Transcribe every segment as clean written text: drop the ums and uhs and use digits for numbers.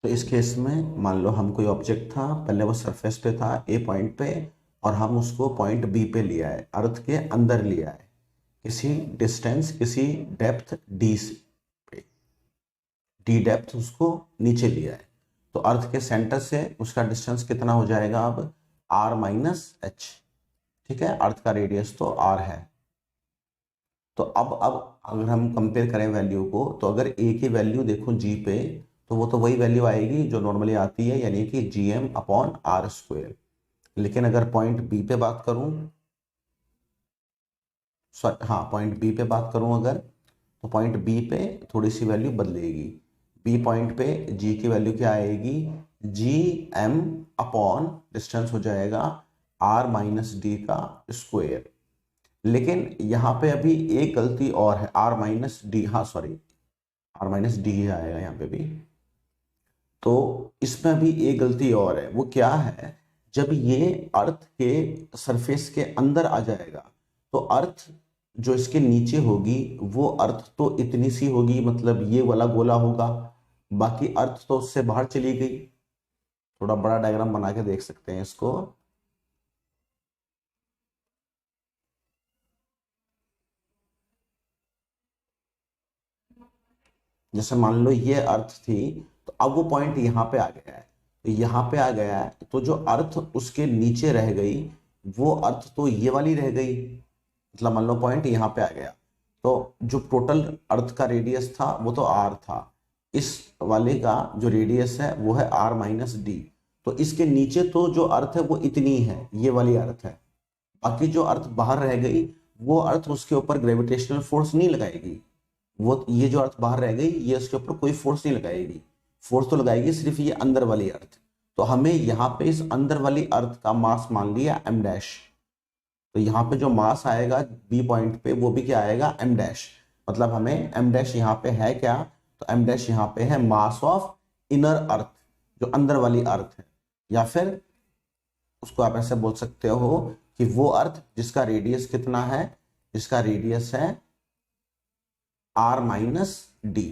तो इस केस में मान लो हम कोई ऑब्जेक्ट था, पहले वो सरफेस पे था ए पॉइंट पे, और हम उसको पॉइंट बी पे लिया है, अर्थ के अंदर लिया है, किसी डिस्टेंस, किसी डेप्थ डी पे, डी डेप्थ उसको नीचे लिया है। तो अर्थ के सेंटर से उसका डिस्टेंस कितना हो जाएगा अब, आर माइनस एच। ठीक है, अर्थ का रेडियस तो आर है। तो अब अगर हम कंपेयर करें वैल्यू को, तो अगर ए की वैल्यू देखो जी पे, तो वो तो वही वैल्यू आएगी जो नॉर्मली आती है, यानी कि G M upon R square. लेकिन अगर पॉइंट बी पे बात करूं, हाँ पॉइंट बी पे बात करूं अगर, तो पॉइंट बी पे थोड़ी सी वैल्यू बदलेगी। बी पॉइंट पे जी की वैल्यू क्या आएगी, जी एम अपॉन डिस्टेंस हो जाएगा आर माइनस डी का स्क्वेयर। लेकिन यहाँ पे अभी एक गलती और है, आर माइनस डी, हाँ सॉरी, आर माइनस डी ही आएगा यहाँ पे भी। तो इसमें अभी एक गलती और है, वो क्या है, जब ये अर्थ के सरफेस के अंदर आ जाएगा, तो अर्थ जो इसके नीचे होगी, वो अर्थ तो इतनी सी होगी, मतलब ये वाला गोला होगा, बाकी अर्थ तो उससे बाहर चली गई। थोड़ा बड़ा डायग्राम बना के देख सकते हैं इसको। जैसे मान लो ये अर्थ थी, तो अब वो पॉइंट यहाँ पे आ गया है, तो यहाँ पे आ गया है, तो जो अर्थ उसके नीचे रह गई, वो अर्थ तो ये वाली रह गई। मतलब मान लो पॉइंट यहाँ पे आ गया, तो जो टोटल अर्थ का रेडियस था वो तो आर था, इस वाले का जो रेडियस है वो है आर माइनस डी। तो इसके नीचे तो जो अर्थ है वो इतनी है, ये वाली अर्थ है। बाकी जो अर्थ बाहर रह गई, वो अर्थ उसके ऊपर ग्रेविटेशनल फोर्स नहीं लगाएगी। वो ये जो अर्थ बाहर रह गई, ये उसके ऊपर कोई फोर्स नहीं लगाएगी। फोर्स तो लगाएगी सिर्फ ये अंदर वाली अर्थ। तो हमें यहाँ पे इस अंदर वाली अर्थ का मास मान लिया एम डैश। तो यहाँ पे जो मास आएगा बी पॉइंट पे, वो भी क्या आएगा, एम डैश। मतलब हमें एम डैश यहाँ पे है क्या, तो एम डैश यहाँ पे है मास ऑफ इनर अर्थ, जो अंदर वाली अर्थ है। या फिर उसको आप ऐसे बोल सकते हो कि वो अर्थ जिसका रेडियस कितना है, जिसका रेडियस है आर माइनस डी,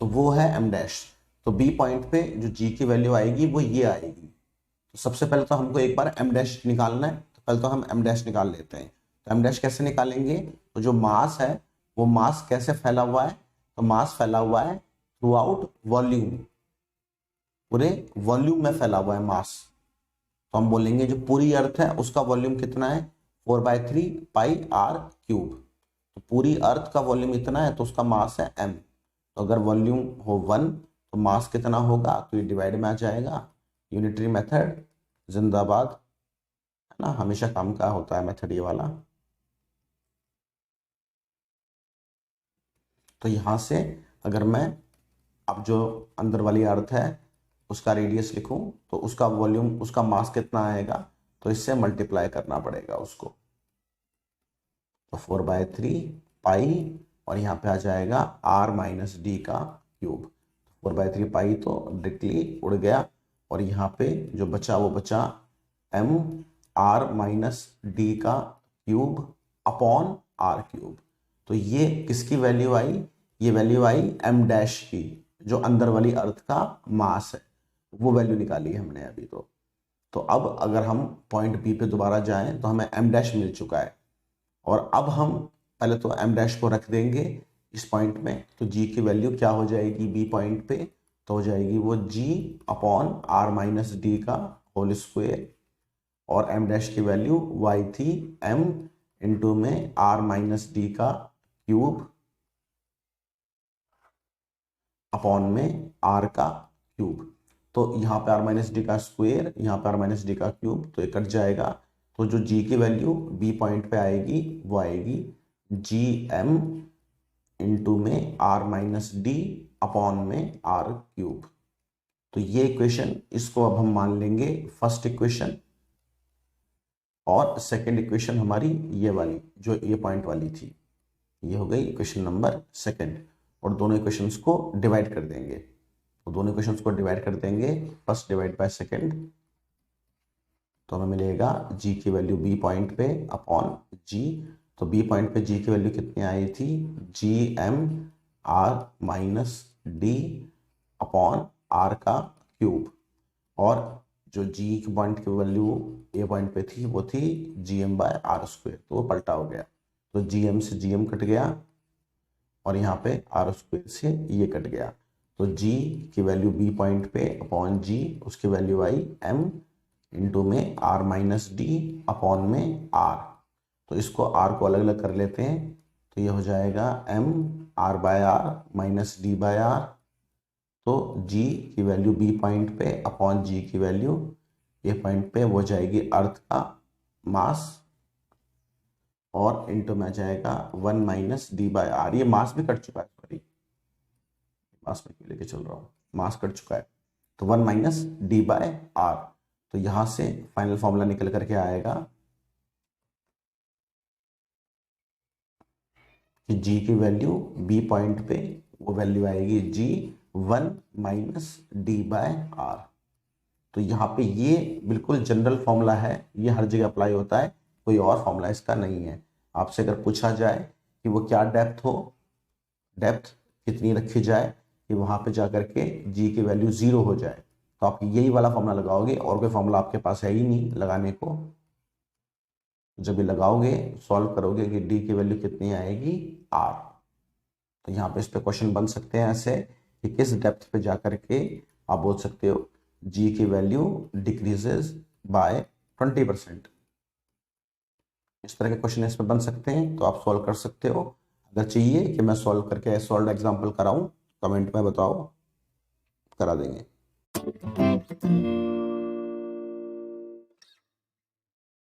तो वो है एम डैश। तो बी पॉइंट पे जो जी की वैल्यू आएगी वो ये आएगी। तो सबसे पहले तो हमको एक बार एम डैश निकालना है, तो पहले तो हम एम डैश निकाल लेते हैं। तो एम डैश कैसे निकालेंगे, तो जो मास है, वो मास कैसे फैला हुआ है, तो मास फैला हुआ है थ्रू आउट वॉल्यूम, पूरे वॉल्यूम में फैला हुआ है मास। तो हम बोलेंगे जो पूरी अर्थ है उसका वॉल्यूम कितना है, 4/3 पाई आर क्यूब। तो पूरी अर्थ का वॉल्यूम इतना है, तो उसका मास है एम। तो अगर वॉल्यूम हो 1, तो मास कितना होगा, तो ये डिवाइड में आ जाएगा। यूनिटरी मेथड जिंदाबाद, है ना, हमेशा काम का होता है मेथड ये वाला। तो यहां से अगर मैं अब जो अंदर वाली अर्थ है उसका रेडियस लिखूं, तो उसका वॉल्यूम, उसका मास कितना आएगा, तो इससे मल्टीप्लाई करना पड़ेगा उसको। तो 4/3 पाई, और यहाँ पे आ जाएगा आर माइनस डी का क्यूब। 4/3 पाई तो डायरेक्टली उड़ गया, और यहाँ पे जो बचा वो बचा एम आर माइनस डी का क्यूब अपॉन आर क्यूब। तो ये किसकी वैल्यू आई, ये वैल्यू आई एम डैश की, जो अंदर वाली अर्थ का मास है, वो वैल्यू निकाली हमने अभी। तो अब अगर हम पॉइंट बी पे दोबारा जाएं, तो हमें एम डैश मिल चुका है। और अब हम पहले तो एम डैश को रख देंगे इस पॉइंट में, तो जी की वैल्यू क्या हो जाएगी बी पॉइंट पे, तो हो जाएगी वो जी अपॉन आर माइनस डी का होल स्क्वेयर। और एम डैश की वैल्यू वाई थी एम इंटू में आर माइनस डी का क्यूब अपॉन में आर का क्यूब। तो यहाँ पे आर माइनस डी का स्क्वेयर, यहाँ पे आर माइनस डी का क्यूब, तो ये कट जाएगा। तो जो जी की वैल्यू बी पॉइंट पे आएगी वो आएगी जी एम इंटू में आर माइनस डी अपॉन में आर क्यूब। तो ये इक्वेशन, इसको अब हम मान लेंगे फर्स्ट इक्वेशन, और सेकंड इक्वेशन हमारी ये वाली जो ये पॉइंट वाली थी, ये हो गई इक्वेशन नंबर सेकंड। और दोनों इक्वेशंस को डिवाइड कर देंगे, तो दोनों इक्वेशंस को डिवाइड कर देंगे, फर्स्ट डिवाइड बाय सेकंड। तो हमें मिलेगा जी की वैल्यू बी पॉइंट पे अपॉन जी। तो बी पॉइंट पे जी की वैल्यू कितनी आई थी, G M R minus D upon R का क्यूब, और जो जी पॉइंट की वैल्यू ए पॉइंट पे थी वो थी G M by R square, तो वो पलटा हो गया, तो जी एम से जी एम कट गया और यहाँ पे आर स्क्वेयर से ये कट गया, तो जी की वैल्यू बी पॉइंट पे अपॉन जी, उसकी वैल्यू आई एम इंटू में आर माइनस डी अपॉन में आर। तो इसको आर को अलग अलग कर लेते हैं, तो ये हो जाएगा M R by R minus D by R, तो जी की वैल्यू बी पॉइंट पे अपॉन जी की वैल्यू ए पॉइंट पे वो जाएगी अर्थ का मास, और इंटू में जाएगा 1 माइनस डी बाय आर। ये मास भी कट चुका है, सॉरी मास में क्यों लेके चल रहा हूँ, मास कट चुका है, तो 1 माइनस डी बाय आर। तो यहां से फाइनल फॉर्मूला निकल करके आएगा कि जी की वैल्यू बी पॉइंट पे वो वैल्यू आएगी जी 1 माइनस डी बाय आर। तो यहाँ पे ये बिल्कुल जनरल फॉर्मूला है, ये हर जगह अप्लाई होता है, कोई और फॉर्मूला इसका नहीं है। आपसे अगर पूछा जाए कि वो क्या डेप्थ हो, डेप्थ कितनी रखी जाए कि वहां पे जाकर के जी की वैल्यू 0 हो जाए, तो आप यही वाला फॉर्मूला लगाओगे, और कोई फॉर्मूला आपके पास है ही नहीं लगाने को। जब ये लगाओगे सॉल्व करोगे कि डी की वैल्यू कितनी आएगी आर, तो यहाँ पे इस पे क्वेश्चन बन सकते हैं ऐसे कि किस डेप्थ पे जाकर के आप बोल सकते हो जी की वैल्यू डिक्रीजेस बाय 20%। इस तरह के क्वेश्चन इस पे बन सकते हैं, तो आप सॉल्व कर सकते हो। अगर चाहिए कि मैं सॉल्व करके सॉल्व एग्जांपल कराऊं, कमेंट में बताओ, करा देंगे।